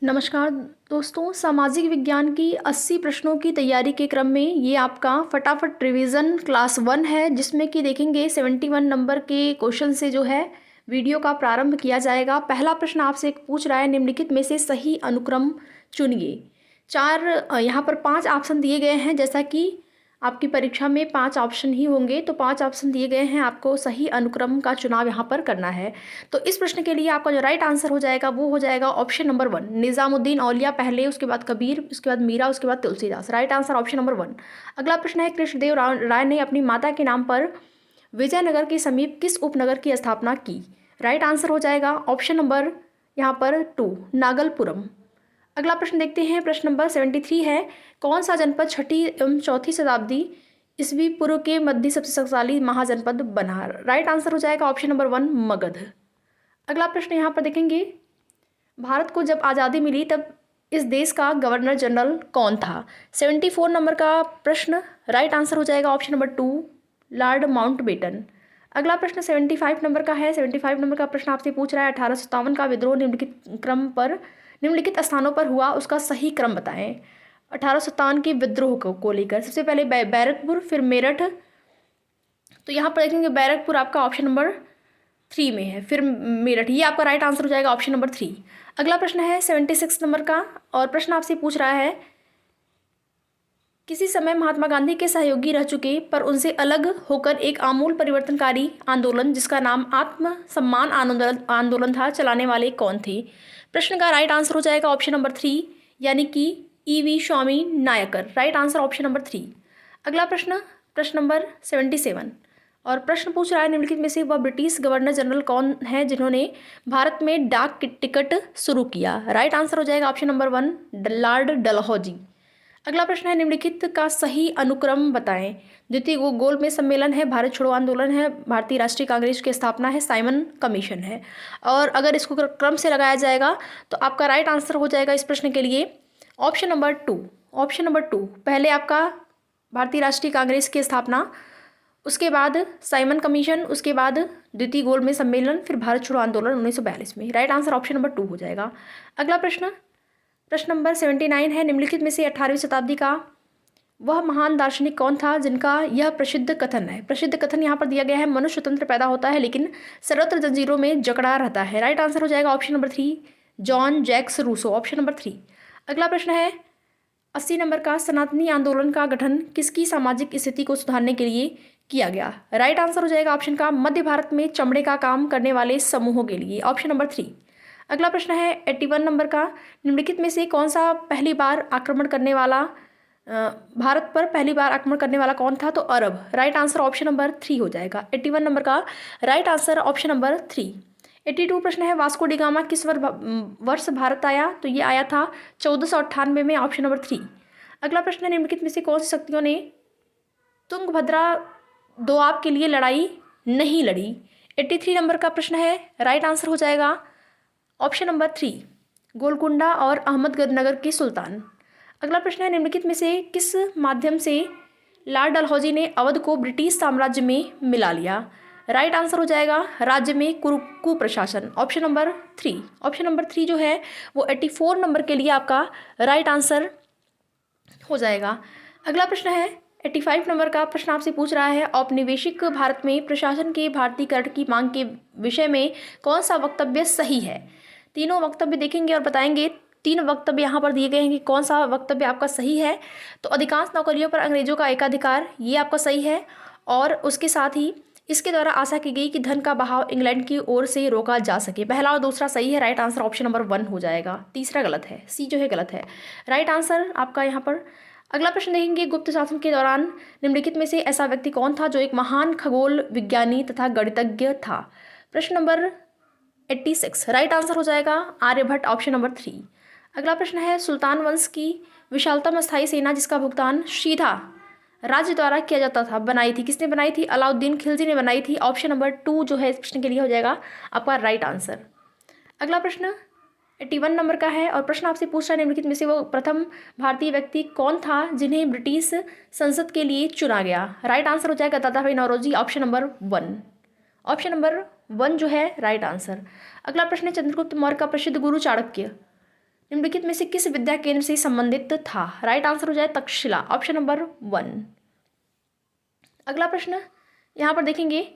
नमस्कार दोस्तों, सामाजिक विज्ञान की 80 प्रश्नों की तैयारी के क्रम में ये आपका फटाफट रिवीजन क्लास 1 है, जिसमें कि देखेंगे 71 नंबर के क्वेश्चन से जो है वीडियो का प्रारंभ किया जाएगा। पहला प्रश्न आपसे एक पूछ रहा है, निम्नलिखित में से सही अनुक्रम चुनिए। यहाँ पर 5 ऑप्शन दिए गए हैं। जैसा कि आपकी परीक्षा में 5 ऑप्शन ही होंगे, तो 5 ऑप्शन दिए गए हैं, आपको सही अनुक्रम का चुनाव यहाँ पर करना है। तो इस प्रश्न के लिए आपका जो राइट आंसर हो जाएगा वो हो जाएगा ऑप्शन नंबर 1, निज़ामुद्दीन औलिया पहले, उसके बाद कबीर, उसके बाद मीरा, उसके बाद Tulsidas. Right answer option number 1। अगला प्रश्न है, कृष्णदेव राय ने अपनी माता के नाम पर विजयनगर के समीप किस उपनगर की स्थापना की? राइट आंसर हो जाएगा ऑप्शन नंबर यहाँ पर 2, नागलपुरम। अगला प्रश्न देखते हैं, प्रश्न नंबर 73 है, कौन सा जनपद 6ठी एवं 4थी शताब्दी ईस्वी पूर्व के मध्य सबसे शक्तिशाली महाजनपद बना? राइट आंसर हो जाएगा ऑप्शन नंबर 1, मगध। अगला प्रश्न यहाँ पर देखेंगे, भारत को जब आज़ादी मिली तब इस देश का गवर्नर जनरल कौन था? 74 नंबर का प्रश्न। राइट आंसर हो जाएगा ऑप्शन नंबर 2, लॉर्ड माउंटबेटन। अगला प्रश्न 75 नंबर का है। 75 नंबर का प्रश्न आपसे पूछ रहा है, 1857 का विद्रोह निम्नलिखित स्थानों पर हुआ, उसका सही क्रम बताएं। 1857 के विद्रोह को लेकर सबसे पहले बैरकपुर, फिर मेरठ। तो यहाँ पर देखेंगे बैरकपुर आपका ऑप्शन नंबर 3 में है, फिर मेरठ। ये आपका राइट आंसर हो जाएगा ऑप्शन नंबर 3। अगला प्रश्न है 76 नंबर का, और प्रश्न आपसे पूछ रहा है, किसी समय महात्मा गांधी के सहयोगी रह चुके पर उनसे अलग होकर एक आमूल परिवर्तनकारी आंदोलन जिसका नाम आत्म सम्मान आंदोलन था, चलाने वाले कौन थे? प्रश्न का राइट आंसर हो जाएगा ऑप्शन नंबर 3, यानी कि E V Swami Naicker. Right answer option number 3। अगला प्रश्न, प्रश्न नंबर 77, और प्रश्न पूछ रहा है, निम्नलिखित में से वह ब्रिटिश गवर्नर जनरल कौन है जिन्होंने भारत में डाक टिकट शुरू किया? राइट आंसर हो जाएगा ऑप्शन नंबर 1, लॉर्ड डलहौजी। अगला प्रश्न है, निम्नलिखित का सही अनुक्रम बताएं। द्वितीय गोल में सम्मेलन है, भारत छोड़ो आंदोलन है, भारतीय राष्ट्रीय कांग्रेस की स्थापना है, साइमन कमीशन है। और अगर इसको क्रम से लगाया जाएगा तो आपका राइट आंसर हो जाएगा इस प्रश्न के लिए ऑप्शन नंबर 2। ऑप्शन नंबर 2, पहले आपका भारतीय राष्ट्रीय कांग्रेस की स्थापना, उसके बाद साइमन कमीशन, उसके बाद द्वितीय गोल में सम्मेलन, फिर भारत छोड़ो आंदोलन 1942 में। राइट आंसर ऑप्शन नंबर 2 हो जाएगा। अगला प्रश्न, प्रश्न नंबर 79 है, निम्नलिखित में से 18वीं शताब्दी का वह महान दार्शनिक कौन था जिनका यह प्रसिद्ध कथन है? प्रसिद्ध कथन यहाँ पर दिया गया है, मनुष्य स्वतंत्र पैदा होता है लेकिन सर्वत्र जंजीरों में जकड़ा रहता है। राइट आंसर हो जाएगा option number 3, Jean Jacques Rousseau. Option number 3। अगला प्रश्न है 80 नंबर का, सनातनी आंदोलन का गठन किसकी सामाजिक स्थिति को सुधारने के लिए किया गया? राइट आंसर हो जाएगा ऑप्शन का मध्य भारत में चमड़े का काम करने वाले समूहों के लिए। Option number 3। अगला प्रश्न है 81 नंबर का, निम्नलिखित में से कौन सा पहली बार आक्रमण करने वाला भारत पर पहली बार आक्रमण करने वाला कौन था? तो अरब। राइट आंसर ऑप्शन नंबर 3 हो जाएगा। 81 नंबर का राइट आंसर ऑप्शन नंबर 3। 82 प्रश्न है, वास्को डी गामा किस वर्ष भारत आया? तो ये आया था 1498 में। Option number 3। अगला प्रश्न है, निम्नलिखित में से कौन सी शक्तियों ने तुंगभद्रा दोआब के लिए लड़ाई नहीं लड़ी? 83 नंबर का प्रश्न है, राइट आंसर हो जाएगा ऑप्शन नंबर 3, गोलकुंडा और अहमदनगर के सुल्तान। अगला प्रश्न है, निम्नलिखित में से किस माध्यम से लॉर्ड डलहौजी ने अवध को ब्रिटिश साम्राज्य में मिला लिया? राइट आंसर हो जाएगा राज्य में कुप्रशासन। Option number 3। ऑप्शन नंबर 3 जो है वो 84 नंबर के लिए आपका राइट आंसर हो जाएगा। अगला प्रश्न है 85 नंबर का प्रश्न आपसे पूछ रहा है, औपनिवेशिक भारत में प्रशासन के भारतीयकरण की मांग के विषय में कौन सा वक्तव्य सही है? तीनों वक्तव्य देखेंगे और बताएंगे। 3 वक्तव्य यहाँ पर दिए गए हैं कि कौन सा वक्तव्य आपका सही है। तो अधिकांश नौकरियों पर अंग्रेजों का एकाधिकार, ये आपका सही है। और उसके साथ ही इसके द्वारा आशा की गई कि धन का बहाव इंग्लैंड की ओर से रोका जा सके। पहला और दूसरा सही है। राइट आंसर ऑप्शन नंबर 1 हो जाएगा। तीसरा गलत है, सी जो है गलत है। राइट आंसर आपका यहाँ पर। अगला प्रश्न देखेंगे, गुप्त शासन के दौरान निम्नलिखित में से ऐसा व्यक्ति कौन था जो एक महान खगोल विज्ञानी तथा गणितज्ञ था? प्रश्न नंबर 86। राइट आंसर हो जाएगा आर्यभट्ट। Option number 3। अगला प्रश्न है, सुल्तान वंश की विशालतम स्थायी सेना जिसका भुगतान सीधा राज्य द्वारा किया जाता था, बनाई थी, किसने बनाई थी? अलाउद्दीन खिलजी ने बनाई थी। ऑप्शन नंबर 2 जो है इस प्रश्न के लिए हो जाएगा आपका राइट आंसर। अगला प्रश्न 81 नंबर का है, और प्रश्न आपसे पूछ रहा है, निम्नलिखित में से वो प्रथम भारतीय व्यक्ति कौन था जिन्हें ब्रिटिश संसद के लिए चुना गया? राइट आंसर हो जाएगा Dadabhai Naoroji. Option number 1। Option number 1 जो है राइट आंसर। अगला प्रश्न है, चंद्रगुप्त मौर्य का प्रसिद्ध गुरु चाणक्य निम्नलिखित में से किस विद्या केंद्र से संबंधित था? राइट आंसर हो जाए तक्षशिला, ऑप्शन नंबर 1। अगला प्रश्न यहाँ पर देखेंगे,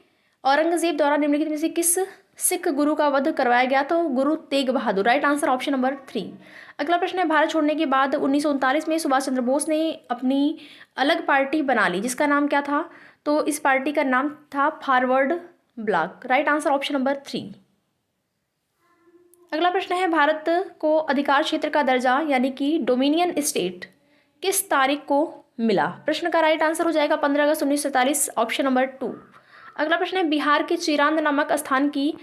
औरंगजेब द्वारा निम्नलिखित में से किस सिख गुरु का वध करवाया गया? तो Guru Tegh Bahadur, right answer option number 3। अगला प्रश्न है, भारत छोड़ने के बाद 1939 में सुभाष चंद्र बोस ने अपनी अलग पार्टी बना ली, जिसका नाम क्या था? तो इस पार्टी का नाम था forward block, right answer option number 3। अगला प्रश्न है, भारत को अधिकार क्षेत्र का दर्जा यानी कि डोमिनियन स्टेट किस तारीख को मिला? प्रश्न का राइट आंसर हो जाएगा 15 अगस्त 1947, ऑप्शन नंबर 2। अगला प्रश्न है, बिहार के चिरांद नामक स्थान की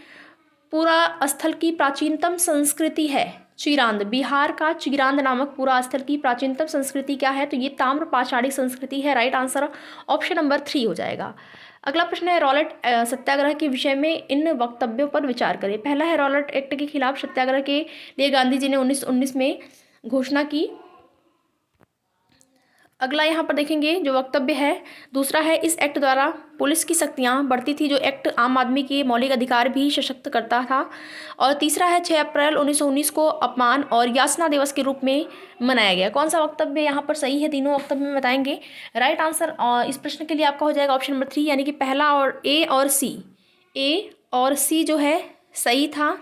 पूरा स्थल की प्राचीनतम संस्कृति है। चिरांद, बिहार का चिरांद नामक पूरा स्थल की प्राचीनतम संस्कृति क्या है? तो ये ताम्र पाषाणी संस्कृति है, राइट आंसर ऑप्शन नंबर 3 हो जाएगा। अगला प्रश्न है, रॉलेट सत्याग्रह के विषय में इन वक्तव्यों पर विचार करें। पहला है, रॉलेट एक्ट के खिलाफ सत्याग्रह के लिए गांधी जी ने 1919 में घोषणा की। अगला यहाँ पर देखेंगे जो वक्तव्य है, दूसरा है, इस एक्ट द्वारा पुलिस की शक्तियाँ बढ़ती थी, जो एक्ट आम आदमी के मौलिक अधिकार भी सशक्त करता था। और तीसरा है, 6 अप्रैल 1919 को अपमान और यातना दिवस के रूप में मनाया गया। कौन सा वक्तव्य यहाँ पर सही है? तीनों वक्तव्य में बताएंगे। राइट आंसर इस प्रश्न के लिए आपका हो जाएगा ऑप्शन नंबर 3, यानी कि पहला और ए और सी जो है सही था,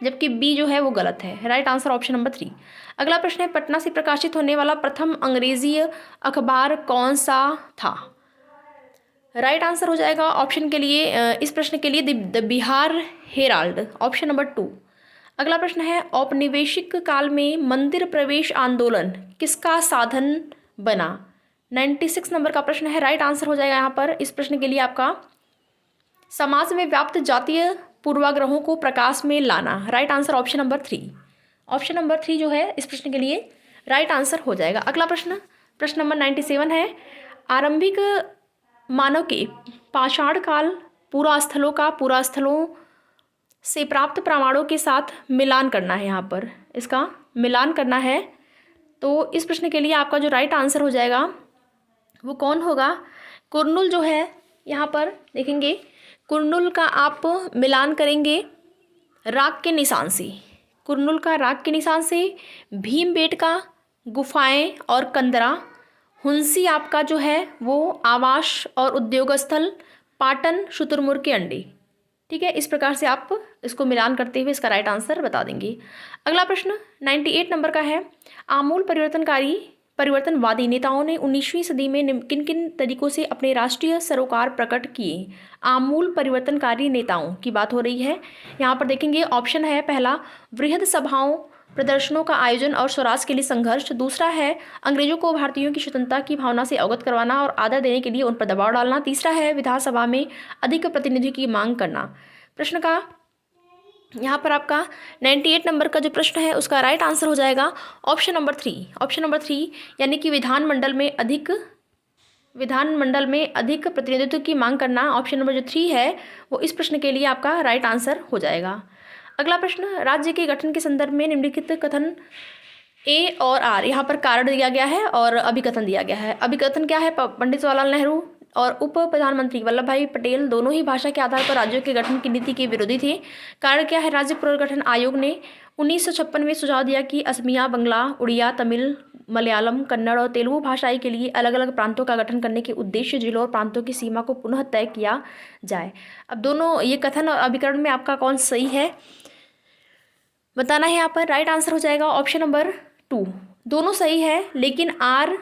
जबकि बी जो है वो गलत है। Right answer option number 3। अगला प्रश्न है, पटना से प्रकाशित होने वाला प्रथम अंग्रेजी अखबार कौन सा था? राइट आंसर हो जाएगा ऑप्शन के लिए इस प्रश्न के लिए the Bihar Herald, option number 2। अगला प्रश्न है, औपनिवेशिक काल में मंदिर प्रवेश आंदोलन किसका साधन बना? 96 नंबर का प्रश्न है। राइट आंसर हो जाएगा यहाँ पर इस प्रश्न के लिए आपका समाज में व्याप्त जातीय पूर्वाग्रहों को प्रकाश में लाना, right answer option number 3। Option number 3 जो है इस प्रश्न के लिए राइट आंसर हो जाएगा। अगला प्रश्न नंबर 97 है, आरंभिक मानव के पाषाण काल पुरास्थलों से प्राप्त प्रमाणों के साथ मिलान करना है। यहाँ पर इसका मिलान करना है, तो इस प्रश्न के लिए आपका जो राइट आंसर हो जाएगा वो कौन होगा? कुरनूल जो है, यहाँ पर देखेंगे कुरनूल का आप मिलान करेंगे राग के निशान से, कुरनूल का राग के निशान से, भीमबेटका गुफाएं और कंदरा, हुंसी आपका जो है वो आवास और उद्योग स्थल, पाटन शुतुरमुर्ग के अंडे। ठीक है, इस प्रकार से आप इसको मिलान करते हुए इसका राइट आंसर बता देंगे। अगला प्रश्न 98 नंबर का है, आमूल परिवर्तनवादी नेताओं ने 19वीं सदी में किन किन तरीकों से अपने राष्ट्रीय सरोकार प्रकट किए? आमूल परिवर्तनकारी नेताओं की बात हो रही है। यहाँ पर देखेंगे ऑप्शन है, पहला वृहद सभाओं प्रदर्शनों का आयोजन और स्वराज के लिए संघर्ष, दूसरा है अंग्रेजों को भारतीयों की स्वतंत्रता की भावना से अवगत करवाना और आदर देने के लिए उन पर दबाव डालना, तीसरा है विधानसभा में अधिक प्रतिनिधि की मांग करना। प्रश्न का यहाँ पर आपका 98 नंबर का जो प्रश्न है उसका राइट आंसर हो जाएगा ऑप्शन नंबर 3। ऑप्शन नंबर 3 यानी कि विधानमंडल में अधिक प्रतिनिधित्व की मांग करना, ऑप्शन नंबर जो 3 है वो इस प्रश्न के लिए आपका राइट आंसर हो जाएगा। अगला प्रश्न, राज्य के गठन के संदर्भ में निम्नलिखित कथन ए और आर, यहाँ पर कारण दिया गया है और अभिकथन दिया गया है। अभिकथन क्या है? पंडित जवाहरलाल नेहरू और उप प्रधानमंत्री वल्लभ भाई पटेल दोनों ही भाषा के आधार पर राज्यों के गठन की नीति के विरोधी थे। कारण क्या है? राज्य पुनर्गठन आयोग ने 1956 में सुझाव दिया कि असमिया, बंगला, उड़िया, तमिल, मलयालम, कन्नड़ और तेलुगु भाषाई के लिए अलग अलग प्रांतों का गठन करने के उद्देश्य जिलों और प्रांतों की सीमा को पुनः तय किया जाए। अब दोनों ये कथन और अभिकरण में आपका कौन सही है बताना है। यहाँ पर राइट आंसर हो जाएगा ऑप्शन नंबर 2। दोनों सही है, लेकिन आर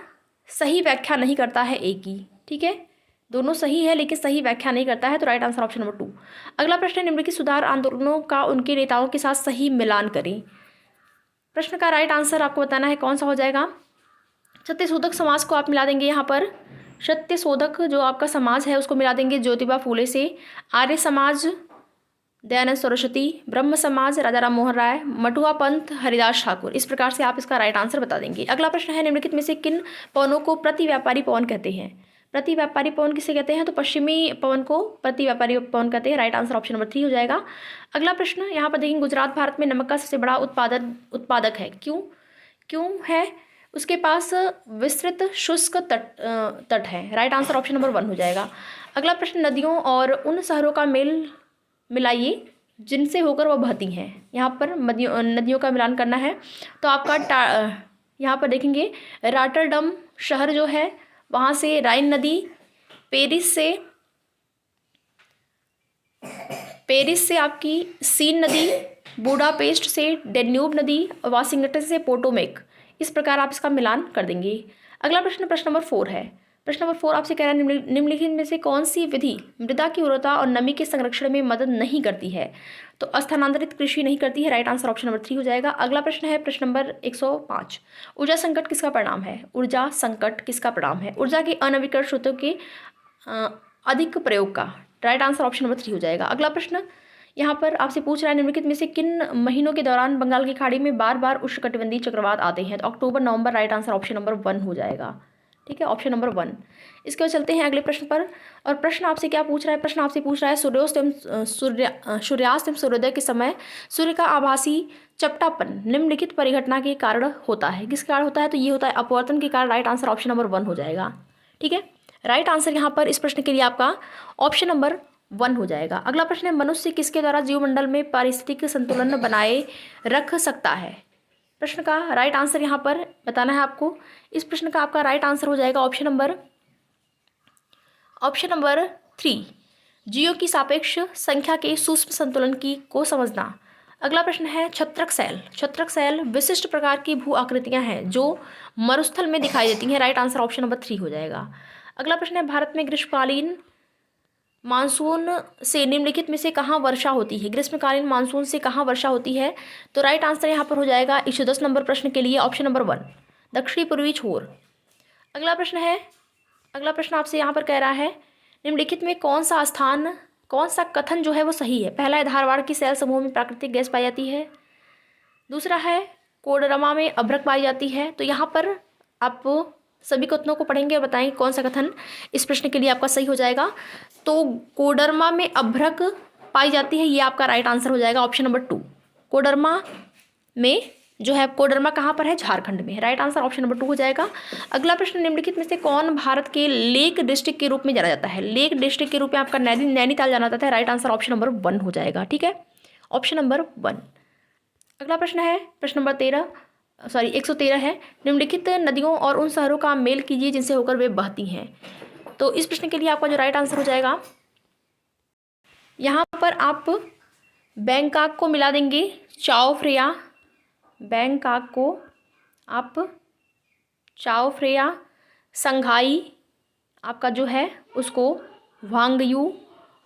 सही व्याख्या नहीं करता है ए की। ठीक है, दोनों सही है लेकिन सही व्याख्या नहीं करता है, तो राइट आंसर ऑप्शन नंबर 2। अगला प्रश्न है, निम्नलिखित सुधार आंदोलनों का उनके नेताओं के साथ सही मिलान करें। प्रश्न का राइट आंसर आपको बताना है कौन सा हो जाएगा। सत्यशोधक समाज को आप मिला देंगे यहाँ पर, सत्यशोधक जो आपका समाज है उसको मिला देंगे ज्योतिबा फूले से, आर्य समाज दयानंद सरस्वती, ब्रह्म समाज राजा राम मोहन राय, मटुआ पंथ हरिदास ठाकुर। इस प्रकार से आप इसका राइट आंसर बता देंगे। अगला प्रश्न है, निम्नलिखित में से किन पवनों को प्रति व्यापारी पवन कहते हैं? प्रति व्यापारी पवन किसे कहते हैं? तो पश्चिमी पवन को प्रति व्यापारी पवन कहते हैं। राइट आंसर ऑप्शन नंबर 3 हो जाएगा। अगला प्रश्न यहाँ पर देखेंगे, गुजरात भारत में नमक का सबसे बड़ा उत्पादक है, क्यों है? उसके पास विस्तृत शुष्क तट है। राइट आंसर ऑप्शन नंबर 1 हो जाएगा। अगला प्रश्न, नदियों और उन शहरों का मेल मिलाइए जिनसे होकर वह बहती हैं। यहाँ पर नदियों का मिलान करना है। तो आपका यहाँ पर देखेंगे रॉटरडम शहर जो है वहाँ से राइन नदी, पेरिस से आपकी सीन नदी, बुडापेस्ट से डेन्यूब नदी और वाशिंगटन से पोटोमेक। इस प्रकार आप इसका मिलान कर देंगे। अगला प्रश्न प्रश्न नंबर 4 है। प्रश्न नंबर 4 आपसे कह रहा है निम्नलिखित में से कौन सी विधि मृदा की उर्वरता और नमी के संरक्षण में मदद नहीं करती है? तो स्थानांतरित कृषि नहीं करती है। राइट आंसर ऑप्शन नंबर 3 हो जाएगा। अगला प्रश्न है प्रश्न नंबर 105। ऊर्जा संकट किसका परिणाम है? ऊर्जा संकट किसका परिणाम है? ऊर्जा के अनवीकरण स्रोतों के अधिक प्रयोग का। राइट आंसर ऑप्शन नंबर 3 हो जाएगा। अगला प्रश्न यहाँ पर आपसे पूछ रहा है निम्नलिखित में से किन महीनों के दौरान बंगाल की खाड़ी में बार बार उष्णकटिबंधीय चक्रवात आते हैं? तो अक्टूबर, नवंबर। राइट आंसर ऑप्शन नंबर 1 हो जाएगा। ठीक है, ऑप्शन नंबर 1। इसके बाद चलते हैं अगले प्रश्न पर। और प्रश्न आपसे क्या पूछ रहा है? प्रश्न आपसे पूछ रहा है सूर्यास्त एवं सूर्योदय के समय सूर्य का आभासी चपटापन निम्नलिखित परिघटना के कारण होता है। किस कारण होता है? तो ये होता है अपवर्तन के कारण। राइट आंसर ऑप्शन नंबर 1 हो जाएगा। ठीक है, राइट आंसर यहाँ पर इस प्रश्न के लिए आपका ऑप्शन नंबर 1 हो जाएगा। अगला प्रश्न है मनुष्य किसके द्वारा जीवमंडल में पारिस्थितिक संतुलन बनाए रख सकता है? प्रश्न का राइट आंसर यहाँ पर बताना है आपको। इस प्रश्न का आपका राइट आंसर हो जाएगा ऑप्शन नंबर 3, जीव की सापेक्ष संख्या के सूक्ष्म संतुलन को समझना। अगला प्रश्न है छत्रक सेल विशिष्ट प्रकार की भू आकृतियां हैं जो मरुस्थल में दिखाई देती हैं। राइट आंसर ऑप्शन नंबर 3 हो जाएगा। अगला प्रश्न है भारत में ग्रीष्मकालीन मानसून से निम्नलिखित में से कहाँ वर्षा होती है? ग्रीष्मकालीन मानसून से कहाँ वर्षा होती है? तो राइट आंसर यहाँ पर हो जाएगा 110 नंबर प्रश्न के लिए ऑप्शन नंबर 1, दक्षिणी पूर्वी छोर। अगला प्रश्न आपसे यहाँ पर कह रहा है निम्नलिखित में कौन सा कथन जो है वो सही है? पहला है धारवाड़ की सेल समूह में प्राकृतिक गैस पाई जाती है। दूसरा है कोडरमा में अभ्रक पाई जाती है। तो यहाँ पर आप सभी कथनों को पढ़ेंगे और बताएंगे कौन सा कथन इस प्रश्न के लिए आपका सही हो जाएगा। तो कोडरमा में अभ्रक पाई जाती है, ये आपका राइट आंसर हो जाएगा ऑप्शन नंबर 2। कोडरमा में जो है, कोडरमा कहाँ पर है? झारखंड में। राइट आंसर ऑप्शन नंबर 2 हो जाएगा। अगला प्रश्न निम्नलिखित में से कौन भारत के लेक डिस्ट्रिक्ट के रूप में जाना जाता है? लेक डिस्ट्रिक्ट के रूप में आपका नैनीताल जाना जाता है। राइट आंसर ऑप्शन नंबर 1 हो जाएगा। ठीक है, ऑप्शन नंबर 1। अगला प्रश्न है प्रश्न नंबर 113 है निम्नलिखित नदियों और उन शहरों का मेल कीजिए जिनसे होकर वे बहती हैं। तो इस प्रश्न के लिए आपका जो राइट आंसर हो जाएगा, यहाँ पर आप बैंकॉक को मिला देंगे चाओ फ्रेया, बैंकॉक को आप चाओ फ्रेया, संघाई आपका जो है उसको वांगयू,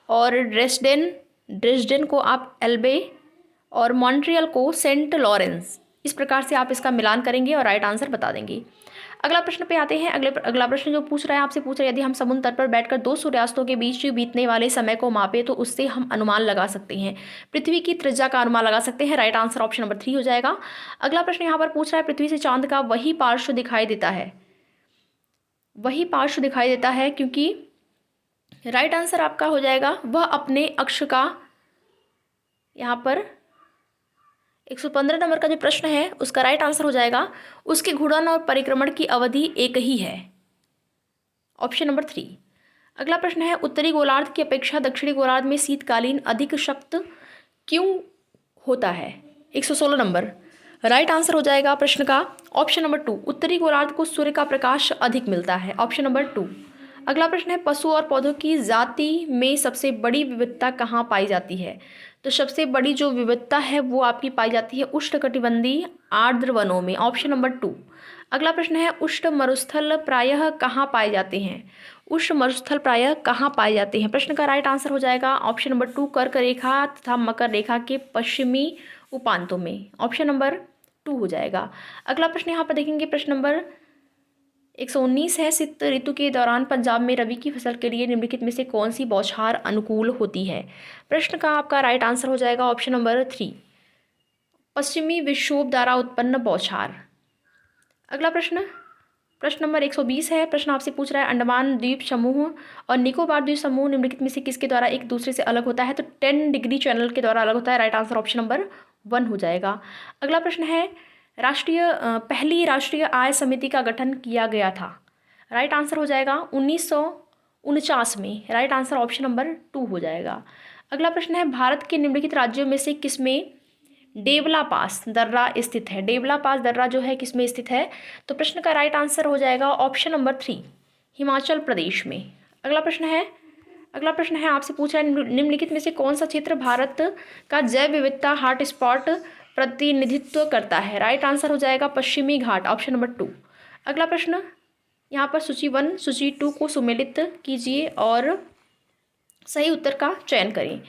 और ड्रेसडेन को आप एल्बे, और मॉन्ट्रियल को सेंट लॉरेंस। इस प्रकार से आप इसका मिलान करेंगे और राइट आंसर बता देंगे। अगला प्रश्न पे आते हैं। अगला प्रश्न जो पूछ रहा है आपसे पूछ रहा है यदि हम समुद्र तट पर बैठकर 2 सूर्यास्तों के बीच बीतने वाले समय को मापे तो उससे हम अनुमान लगा सकते हैं, पृथ्वी की त्रिज्या का अनुमान लगा सकते हैं। राइट आंसर ऑप्शन नंबर 3 हो जाएगा। अगला प्रश्न यहाँ पर पूछ रहा है पृथ्वी से चांद का वही पार्श्व दिखाई देता है क्योंकि राइट आंसर आपका हो जाएगा वह अपने अक्ष का, यहाँ पर 115 नंबर का जो प्रश्न है उसका राइट आंसर हो जाएगा उसके घूर्णन और परिक्रमण की अवधि एक ही है। Option number 3। अगला प्रश्न है उत्तरी गोलार्ध की अपेक्षा दक्षिणी गोलार्ध में शीतकालीन अधिक शक्त क्यों होता है? 116 नंबर। राइट आंसर हो जाएगा प्रश्न का ऑप्शन नंबर 2, उत्तरी गोलार्ध को सूर्य का प्रकाश अधिक मिलता है। Option number 2। अगला प्रश्न है पशु और पौधों की जाति में सबसे बड़ी विविधता कहाँ पाई जाती है? तो सबसे बड़ी जो विविधता है वो आपकी पाई जाती है उष्णकटिबंधीय आर्द्र वनों में। Option number 2। अगला प्रश्न है उष्ण मरुस्थल प्रायः कहाँ पाए जाते हैं? उष्ण मरुस्थल प्रायः कहाँ पाए जाते हैं? प्रश्न का राइट आंसर हो जाएगा ऑप्शन नंबर 2, कर्क रेखा तथा मकर रेखा के पश्चिमी उपांतों में। ऑप्शन नंबर 2 हो जाएगा। अगला प्रश्न यहाँ पर देखेंगे प्रश्न नंबर 119 है शीत ऋतु के दौरान पंजाब में रबी की फसल के लिए निम्नलिखित में से कौन सी बौछार अनुकूल होती है? प्रश्न का आपका राइट आंसर हो जाएगा ऑप्शन नंबर 3, पश्चिमी विक्षोभ द्वारा उत्पन्न बौछार। अगला प्रश्न नंबर 120 है। प्रश्न आपसे पूछ रहा है अंडमान द्वीप समूह और निकोबार द्वीप समूह निम्नलिखित में से किसके द्वारा एक दूसरे से अलग होता है? तो 10 डिग्री चैनल के द्वारा अलग होता है। राइट आंसर ऑप्शन नंबर 1 हो जाएगा। अगला प्रश्न है पहली राष्ट्रीय आय समिति का गठन किया गया था। राइट आंसर हो जाएगा 1949 में। राइट आंसर ऑप्शन नंबर 2 हो जाएगा। अगला प्रश्न है, भारत के निम्नलिखित राज्यों में से किसमें देवला पास दर्रा स्थित है? देवला पास दर्रा जो है किसमें स्थित है? तो प्रश्न का राइट आंसर हो जाएगा ऑप्शन नंबर 3, हिमाचल प्रदेश में। अगला प्रश्न है आपसे पूछा है, निम्नलिखित में से कौन सा क्षेत्र भारत का जैव विविधता हॉटस्पॉट प्रतिनिधित्व करता है? राइट आंसर हो जाएगा पश्चिमी घाट, ऑप्शन नंबर 2। अगला प्रश्न, यहाँ पर सूची 1 सूची 2 को सुमेलित कीजिए और सही उत्तर का चयन करें।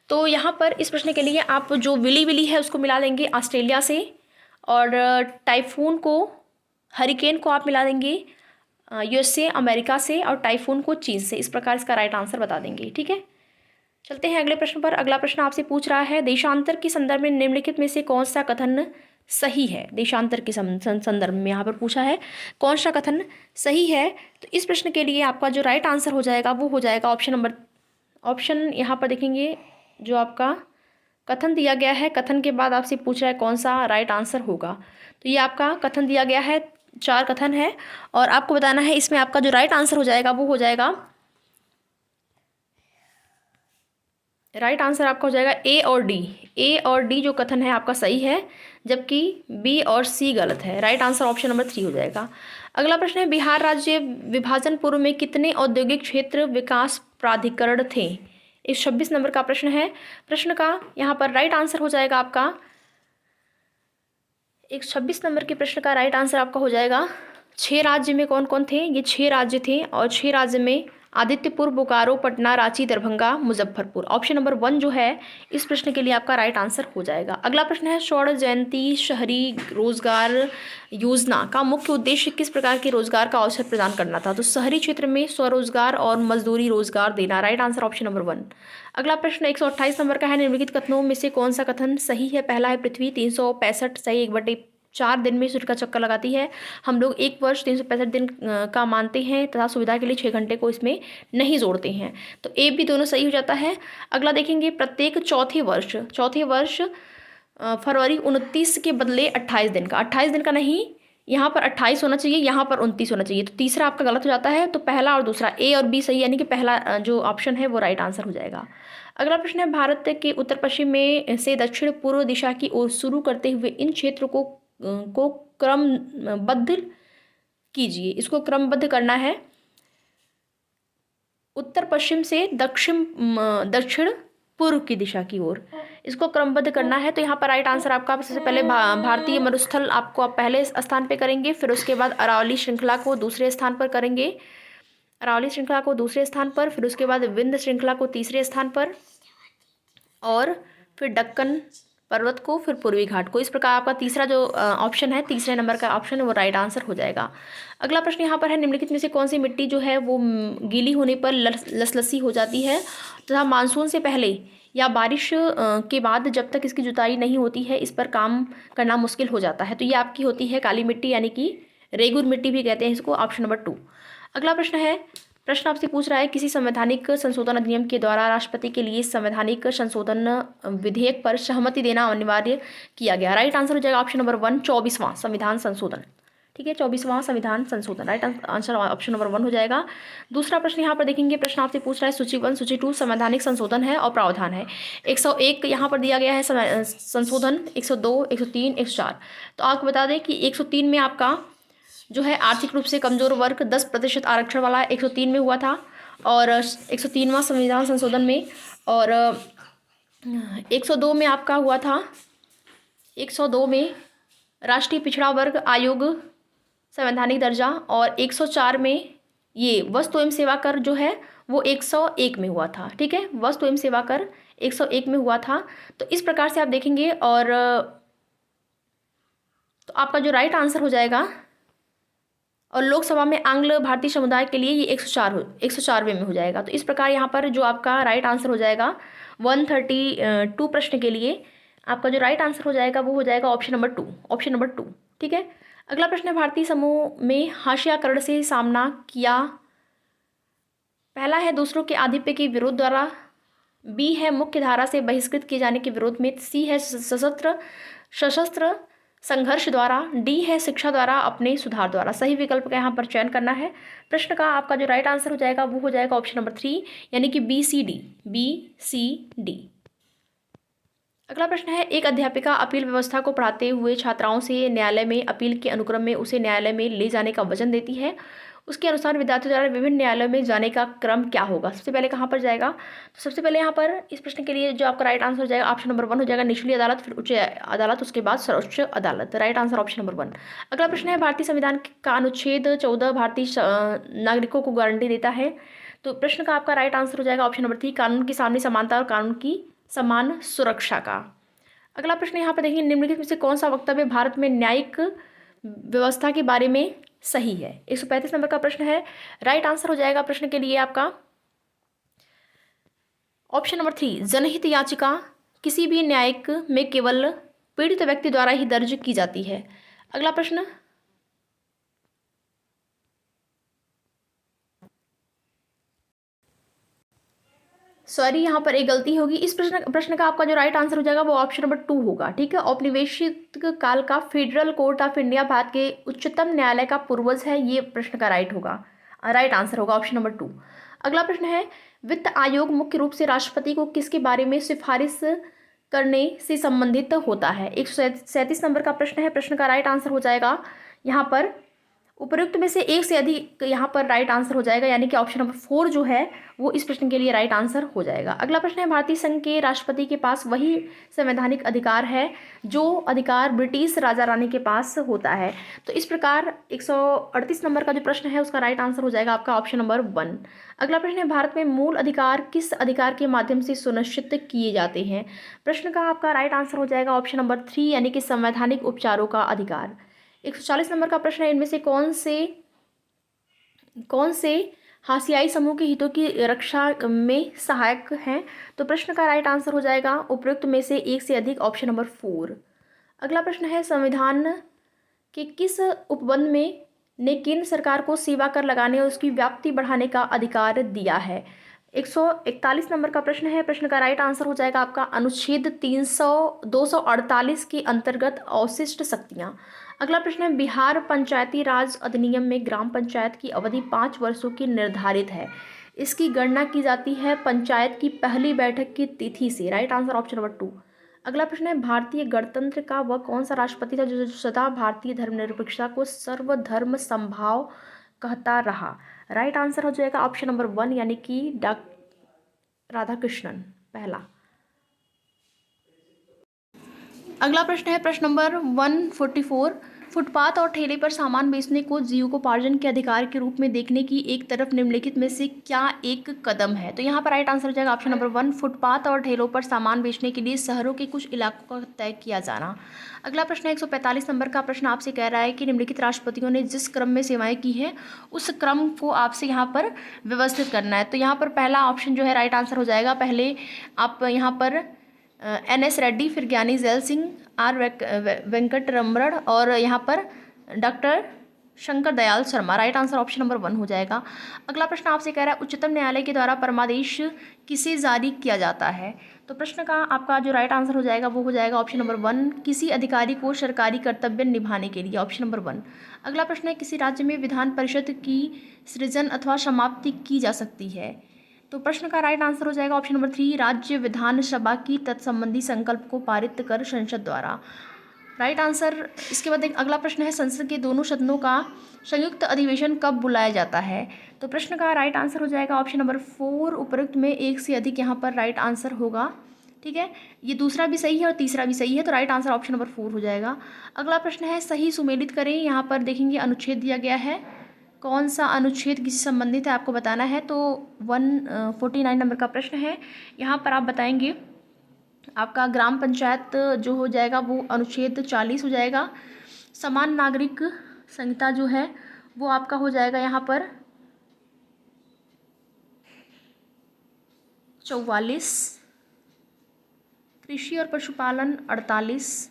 तो यहाँ पर इस प्रश्न के लिए आप जो विली विली है उसको मिला देंगे ऑस्ट्रेलिया से, और टाइफून को, हरिकेन को आप मिला देंगे यूएसए अमेरिका से, और टाइफून को चीन से। इस प्रकार इसका राइट आंसर बता देंगे। ठीक है, चलते हैं अगले प्रश्न पर। अगला प्रश्न आपसे पूछ रहा है, देशांतर के संदर्भ में निम्नलिखित में से कौन सा कथन सही है? देशांतर के संदर्भ में यहाँ पर पूछा है कौन सा कथन सही है। तो इस प्रश्न के लिए आपका जो राइट आंसर हो जाएगा वो हो जाएगा ऑप्शन यहाँ पर देखेंगे, जो आपका कथन दिया गया है, कथन के बाद आपसे पूछ रहा है कौन सा राइट आंसर होगा। तो ये आपका कथन दिया गया है, 4 कथन है, और आपको बताना है इसमें आपका जो राइट आंसर हो जाएगा वो हो जाएगा, राइट आंसर आपका हो जाएगा ए और डी। ए और डी जो कथन है आपका सही है, जबकि बी और सी गलत है। राइट आंसर ऑप्शन नंबर 3 हो जाएगा। अगला प्रश्न है, बिहार राज्य विभाजन पूर्व में कितने औद्योगिक क्षेत्र विकास प्राधिकरण थे? इस 26 नंबर का प्रश्न है। प्रश्न का यहाँ पर राइट आंसर हो जाएगा आपका, 126 नंबर के प्रश्न का राइट आंसर आपका हो जाएगा 6 राज्य में कौन कौन थे? ये 6 राज्य थे, और 6 राज्य में आदित्यपुर, बोकारो, पटना, रांची, दरभंगा, मुजफ्फरपुर। ऑप्शन नंबर 1 जो है इस प्रश्न के लिए आपका राइट आंसर हो जाएगा। अगला प्रश्न है, स्वर्ण जयंती शहरी रोजगार योजना का मुख्य उद्देश्य किस प्रकार के रोजगार का अवसर प्रदान करना था? तो शहरी क्षेत्र में स्वरोजगार और मजदूरी रोजगार देना। Right answer option number 1। अगला प्रश्न 128 नंबर का है, निम्नलिखित कथनों में से कौन सा कथन सही है? पहला है, पृथ्वी 365 सही 1/4 दिन में सूर्य का चक्कर लगाती है। हम लोग 1 वर्ष 365 दिन का मानते हैं तथा सुविधा के लिए 6 घंटे को इसमें नहीं जोड़ते हैं। तो ए भी दोनों सही हो जाता है। अगला देखेंगे, प्रत्येक चौथे वर्ष फरवरी 29 के बदले 28 दिन का, 28 दिन का नहीं, यहाँ पर 28 होना चाहिए, यहाँ पर 29 होना चाहिए। तो तीसरा आपका गलत हो जाता है। तो पहला और दूसरा ए और बी सही, यानी कि पहला जो ऑप्शन है वो राइट आंसर हो जाएगा। अगला प्रश्न है, भारत के उत्तर पश्चिम में से दक्षिण पूर्व दिशा की ओर शुरू करते हुए इन क्षेत्रों को क्रमबद्ध कीजिए। इसको क्रमबद्ध करना है, उत्तर पश्चिम से दक्षिण पूर्व की दिशा की ओर इसको क्रमबद्ध करना है। तो यहाँ पर राइट आंसर आपका सबसे पहले भारतीय मरुस्थल आपको आप पहले स्थान पे करेंगे, फिर उसके बाद अरावली श्रृंखला को दूसरे स्थान पर करेंगे, फिर उसके बाद विंध्य श्रृंखला को तीसरे स्थान पर, और फिर दक्कन पर्वत को, फिर पूर्वी घाट को। इस प्रकार आपका तीसरा जो ऑप्शन है, तीसरे नंबर का ऑप्शन है वो राइट आंसर हो जाएगा। अगला प्रश्न यहाँ पर है, निम्नलिखित में से कौन सी मिट्टी जो है वो गीली होने पर लसलसी हो जाती है तथा मानसून से पहले या बारिश के बाद जब तक इसकी जुताई नहीं होती है इस पर काम करना मुश्किल हो जाता है? तो ये आपकी होती है काली मिट्टी, यानी कि रेगुर मिट्टी भी कहते हैं इसको, ऑप्शन नंबर 2। अगला प्रश्न आपसे पूछ रहा है, किसी संवैधानिक संशोधन अधिनियम के द्वारा राष्ट्रपति के लिए संवैधानिक संशोधन विधेयक पर सहमति देना अनिवार्य किया गया। राइट आंसर हो जाएगा ऑप्शन नंबर 1, 24वां संविधान संशोधन। ठीक है, 24वां संविधान संशोधन, राइट आंसर ऑप्शन नंबर 1 हो जाएगा। दूसरा प्रश्न यहाँ पर देखेंगे, प्रश्न आपसे पूछ रहा है, सूची 1 सूची 2 संवैधानिक संशोधन है और प्रावधान है। 101 यहाँ पर दिया गया है संशोधन, 102, 103, 104। तो आपको बता दें कि 103 में आपका जो है आर्थिक रूप से कमजोर वर्ग 10% आरक्षण वाला 103 में हुआ था, और 103वां संविधान संशोधन में, और 102 में आपका हुआ था, 102 में राष्ट्रीय पिछड़ा वर्ग आयोग संवैधानिक दर्जा, और 104 में ये वस्तु एवं सेवा कर जो है वो 101 में हुआ था। ठीक है, वस्तु एवं सेवा कर 101 में हुआ था। तो इस प्रकार से आप देखेंगे, और तो आपका जो राइट आंसर हो जाएगा, और लोकसभा में आंग्ल भारतीय समुदाय के लिए ये 104वें में हो जाएगा। तो इस प्रकार यहाँ पर जो आपका राइट आंसर हो जाएगा 132 प्रश्न के लिए आपका जो राइट आंसर हो जाएगा वो हो जाएगा ऑप्शन नंबर 2। ठीक है, अगला प्रश्न है, भारतीय समूह में हाशियाकरण से सामना किया। पहला है दूसरों के आधिपत्य के विरोध द्वारा, बी है मुख्य धारा से बहिष्कृत किए जाने के विरोध में, सी है सशस्त्र संघर्ष द्वारा, डी है शिक्षा द्वारा, अपने सुधार द्वारा। सही विकल्प का यहाँ पर चयन करना है। प्रश्न का आपका जो राइट आंसर हो जाएगा वो हो जाएगा ऑप्शन नंबर 3 यानी कि BCD। अगला प्रश्न है, एक अध्यापिका अपील व्यवस्था को पढ़ाते हुए छात्राओं से न्यायालय में अपील के अनुक्रम में उसे न्यायालय में ले जाने का वचन देती है। उसके अनुसार विद्यार्थियों द्वारा विभिन्न न्यायालयों में जाने का क्रम क्या होगा? सबसे पहले कहाँ पर जाएगा? तो सबसे पहले यहाँ पर इस प्रश्न के लिए जो आपका राइट आंसर हो जाएगा ऑप्शन नंबर 1 हो जाएगा, निचली अदालत, फिर उच्च अदालत, उसके बाद सर्वोच्च अदालत। Right answer option number 1। अगला प्रश्न है, भारतीय संविधान का अनुच्छेद 14 भारतीय नागरिकों को गारंटी देता है। तो प्रश्न का आपका राइट आंसर हो जाएगा ऑप्शन नंबर 3, कानून की सामने समानता और कानून की समान सुरक्षा का। अगला प्रश्न यहाँ पर देखिए, निम्नलिखित में से कौन सा वक्तव्य भारत में न्यायिक व्यवस्था के बारे में सही है? 135 नंबर का प्रश्न है। राइट आंसर हो जाएगा प्रश्न के लिए आपका ऑप्शन नंबर 3, जनहित याचिका किसी भी न्यायिक में केवल पीड़ित व्यक्ति द्वारा ही दर्ज की जाती है। अगला प्रश्न, सॉरी यहाँ पर एक गलती होगी। इस प्रश्न का आपका जो राइट आंसर हो जाएगा वो ऑप्शन नंबर 2 होगा। ठीक है, औपनिवेशिक काल का federal court of India Bharat के उच्चतम न्यायालय का पूर्वज है, ये प्रश्न का राइट आंसर होगा ऑप्शन नंबर 2। अगला प्रश्न है, वित्त आयोग मुख्य रूप से राष्ट्रपति को किसके बारे में सिफारिश करने से संबंधित होता है? 137 नंबर का प्रश्न है। प्रश्न का राइट आंसर हो जाएगा यहाँ पर उपयुक्त में से एक से अधिक यहाँ पर राइट आंसर हो जाएगा, यानी कि ऑप्शन नंबर 4 जो है वो इस प्रश्न के लिए राइट आंसर हो जाएगा। अगला प्रश्न है, भारतीय संघ के राष्ट्रपति के पास वही संवैधानिक अधिकार है जो अधिकार ब्रिटिश राजा रानी के पास होता है। तो इस प्रकार 138 नंबर का जो प्रश्न है उसका राइट आंसर हो जाएगा आपका ऑप्शन नंबर 1। अगला प्रश्न है, भारत में मूल अधिकार किस अधिकार के माध्यम से सुनिश्चित किए जाते हैं? प्रश्न का आपका राइट आंसर हो जाएगा ऑप्शन नंबर 3 यानी कि संवैधानिक उपचारों का अधिकार। 140 नंबर का प्रश्न है, इनमें से कौन से हाशियाई समूह के हितों की रक्षा में सहायक हैं? तो प्रश्न का राइट आंसर हो जाएगा उपयुक्त में से एक से अधिक, ऑप्शन नंबर 4। अगला प्रश्न है, संविधान के किस उपबंध में ने केंद्र सरकार को सेवा कर लगाने और उसकी व्याप्ति बढ़ाने का अधिकार दिया है? 141 नंबर का प्रश्न है। प्रश्न का राइट आंसर हो जाएगा आपका अनुच्छेद 248 के अंतर्गत अवशिष्ट शक्तियाँ। अगला प्रश्न है, बिहार पंचायती राज अधिनियम में ग्राम पंचायत की अवधि 5 वर्षों की निर्धारित है। इसकी गणना की जाती है पंचायत की पहली बैठक की तिथि से। Right answer option number 2। अगला प्रश्न है, भारतीय गणतंत्र का वह कौन सा राष्ट्रपति था जो सदा भारतीय धर्मनिरपेक्षता को सर्वधर्म समभाव कहता रहा? राइट आंसर हो जाएगा ऑप्शन नंबर 1 यानी कि राधाकृष्णन पहला। अगला प्रश्न है प्रश्न नंबर 144, फुटपाथ और ठेले पर सामान बेचने को जीविकोपार्जन के अधिकार के रूप में देखने की एक तरफ निम्नलिखित में से क्या एक कदम है? तो यहाँ पर राइट आंसर हो जाएगा ऑप्शन नंबर 1, फुटपाथ और ठेलों पर सामान बेचने के लिए शहरों के कुछ इलाकों का तय किया जाना। अगला प्रश्न है 145 नंबर का प्रश्न आपसे कह रहा है कि निम्नलिखित राष्ट्रपतियों ने जिस क्रम में सेवाएं की है उस क्रम को आपसे यहाँ पर व्यवस्थित करना है। तो यहाँ पर पहला ऑप्शन जो है राइट आंसर हो जाएगा। पहले आप यहाँ पर NS रेड्डी, फिर ज्ञानी जैल सिंह, R वेंकटरमण और यहाँ पर doctor Shankar Dayal Sharma. Right answer option number 1 हो जाएगा। अगला प्रश्न आपसे कह रहा है उच्चतम न्यायालय के द्वारा परमादेश किसे जारी किया जाता है? तो प्रश्न का आपका जो राइट आंसर हो जाएगा वो हो जाएगा ऑप्शन नंबर 1, किसी अधिकारी को सरकारी कर्तव्य निभाने के लिए, ऑप्शन नंबर 1। अगला प्रश्न है, किसी राज्य में विधान परिषद की सृजन अथवा समाप्ति की जा सकती है? तो प्रश्न का राइट आंसर हो जाएगा ऑप्शन नंबर 3, राज्य विधानसभा की तत्संबंधी संकल्प को पारित कर संसद द्वारा। Right answer. इसके बाद एक अगला प्रश्न है, संसद के दोनों सदनों का संयुक्त अधिवेशन कब बुलाया जाता है? तो प्रश्न का राइट आंसर हो जाएगा ऑप्शन नंबर 4, उपरोक्त में एक से अधिक यहाँ पर राइट आंसर होगा। ठीक है, ये दूसरा भी सही है और तीसरा भी सही है, तो राइट आंसर ऑप्शन नंबर 4 हो जाएगा। अगला प्रश्न है, सही सुमेलित करें। यहाँ पर देखेंगे अनुच्छेद दिया गया है, कौन सा अनुच्छेद किसी संबंधित है आपको बताना है। तो 149 नंबर का प्रश्न है, यहाँ पर आप बताएंगे आपका ग्राम पंचायत जो हो जाएगा वो अनुच्छेद 40 हो जाएगा। समान नागरिक संहिता जो है वो आपका हो जाएगा यहाँ पर 44, कृषि और पशुपालन 48,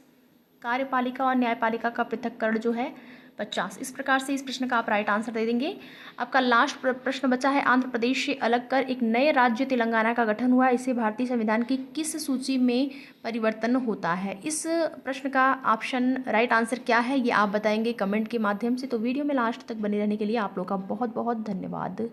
कार्यपालिका और न्यायपालिका का पृथक्करण जो है 50। इस प्रकार से इस प्रश्न का आप राइट आंसर दे देंगे। आपका लास्ट प्रश्न बचा है, आंध्र प्रदेश से अलग कर एक नए राज्य तेलंगाना का गठन हुआ, इसे भारतीय संविधान की किस सूची में परिवर्तन होता है? इस प्रश्न का ऑप्शन राइट आंसर क्या है ये आप बताएंगे कमेंट के माध्यम से। तो वीडियो में लास्ट तक बने रहने के लिए आप लोग का बहुत बहुत धन्यवाद।